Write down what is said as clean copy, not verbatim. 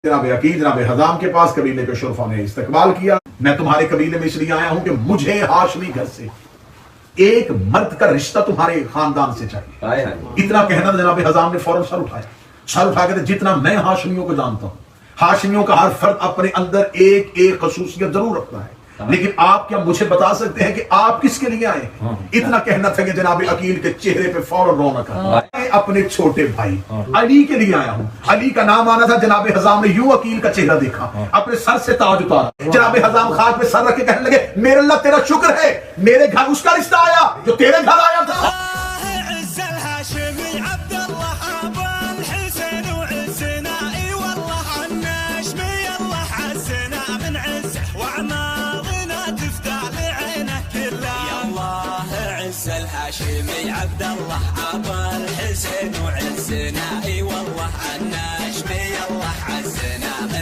جناب عقیل جناب حزام کے پاس قبیلے کے شرفا نے استقبال کیا. میں تمہارے قبیلے میں اس لیے آیا ہوں کہ مجھے ہاشمی گھر سے ایک مرد کا رشتہ تمہارے خاندان سے چاہیے. اتنا کہنا جناب حزام نے فوراً سر اٹھا کے جتنا میں ہاشمیوں کو جانتا ہوں، ہاشمیوں کا ہر فرد اپنے اندر ایک ایک خصوصیت ضرور رکھتا ہے، لیکن آپ کیا مجھے بتا سکتے ہیں کہ آپ کس کے لیے آئے؟ اتنا کہنا تھا کہ جناب عقیل کے چہرے پہ فوراً رونق آئی. میں اپنے چھوٹے بھائی علی کے لیے آیا ہوں. علی کا نام آنا تھا. جناب حزام نے یوں عقیل کا چہرہ دیکھا، اپنے سر سے تاج اتارا. جناب حزام خاک پہ سر رکھ کے کہنے لگے میرے اللہ تیرا شکر ہے، میرے گھر اس کا رشتہ آیا جو تیرے گھر آیا تھا. الهاشمي عبد الله ابو الحسين وعزنا اي والله الناش